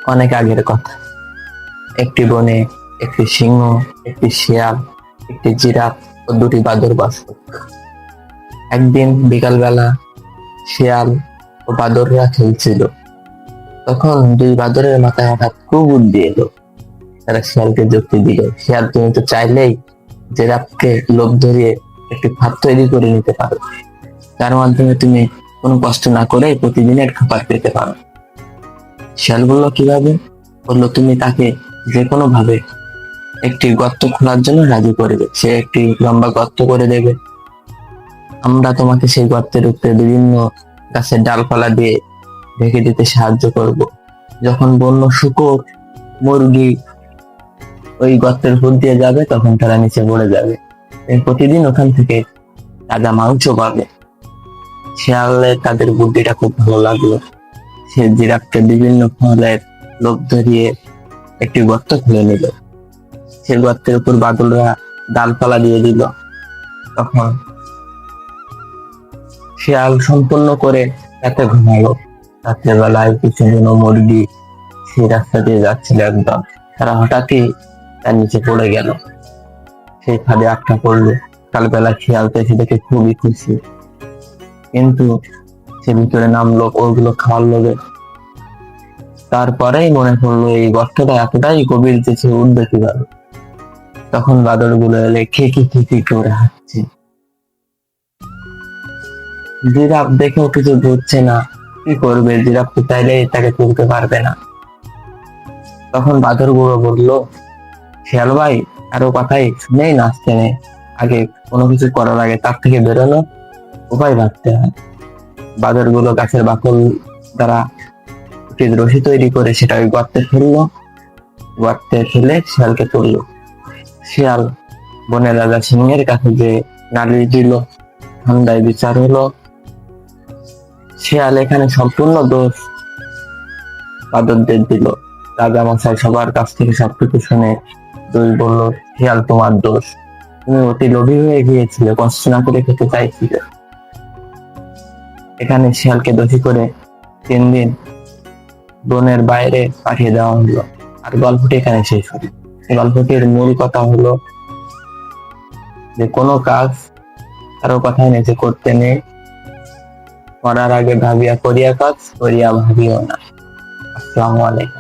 অনেক আগের কথা। একটি বনে একটি সিংহ, একটি শিয়াল, একটি জিরাফ ও দুটি বাদর বাস করত। একদিন বিকালবেলা শিয়াল ও বাদররা খেলছিল। তখন দুই বাদরের মাথায় হঠাৎ খুব বুদ্ধি এলো। তারা শিয়ালকে যুক্তি দিল, শিয়াল তুমি তো চাইলেই জিরাফকে লোভ ধরিয়ে একটি ফাঁদ তৈরি করে নিতে পারো, যার মাধ্যমে তুমি কোনো কষ্ট না করে প্রতিদিনের খাবার পেতে পারো। শিয়াল বলল কিভাবে? বললো তুমি তাকে যে কোনো ভাবে একটি গর্ত খোলার জন্য রাজি করবে, সে একটি লম্বা গর্ত করে দেবে, আমরা তোমাকে সেই গর্তের উপরে বিভিন্ন গাছের ডালপালা দিয়ে ঢেকে দিতে সাহায্য করব। যখন বন্য শুকর, মুরগি ওই গর্তের উপর দিয়ে যাবে তখন তারা নিচে পড়ে যাবে, প্রতিদিন ওখান থেকে তাজা মাংস পাবে। শিয়ালের তাদের বুদ্ধিটা খুব ভালো লাগলো। সে জিরাফকে বিভিন্ন ফলের লোভ ধরিয়ে একটি গর্ত খুলে নিল। সে গর্তের উপর বাদলরা ডালপালা দিয়ে দিল। তখন শিয়াল সম্পূর্ণ করে রাতে ঘুমালো। রাত্রেবেলায় কিছু বুনো মুরগি সেই রাস্তা দিয়ে যাচ্ছিল একদম, তারা হঠাৎই তার নিচে পড়ে গেল, সেই ফাঁদে আটকা পড়লো। সকালবেলা শিয়াল তো এসে দেখে খুবই খুশি, কিন্তু সে ভিতরে নামলো ওগুলো খাওয়ার লোভে। তারপরেই মনে পড়লো এই গর্তটা এতটাই গভীর যে সে উঠবে কিভাবে। তখন বাদর গুলো এলে খেকি করে হাঁটছে। জিরাফ দেখেও কিছু বুঝছে না, কি করবে, জিরাফ তো চাইলে তাকে তুলতে পারবে না। তখন বাদর গুলো বললো, শিয়াল ভাই আরো কথাই শুনেই না আসতে নেই, আগে কোনো কিছু করার আগে তার থেকে বেরোনো উপায় ভাবতে হয়। বাদর গুলো গাছের বাকল দ্বারা একটি রশি তৈরি করে সেটা ওই গর্তে ফেললো, গর্তে ফেলে শিয়ালকে তুললো। শিয়াল বনের রাজা সিংহের কাছে যে নালিশ দিল, ঠান্ডায় বিচার হলো। শিয়াল এখানে সম্পূর্ণ দোষ বাদরদের দিল। রাজা মশাই সবার কাছ থেকে সবকিছু শুনে দোষ বললো, শিয়াল তোমার দোষ, তুমি অতি লোভী হয়ে গিয়েছিলে, কষ্ট না করে খেতে চাইছিলে। এখানে শিয়ালকে দোষী করে 3 দিন বনের বাইরে পাঠিয়ে দেওয়া হলো। আর গল্পটি এখানে শেষ হলো। গল্পটির মূল কথা হলো যে কোনো কাজ কারো কথায় নিজে করতে নেই, করার আগে ভাবিয়া করিয়া কাজ, করিয়া ভাবিও না। আসসালামু আলাইকুম।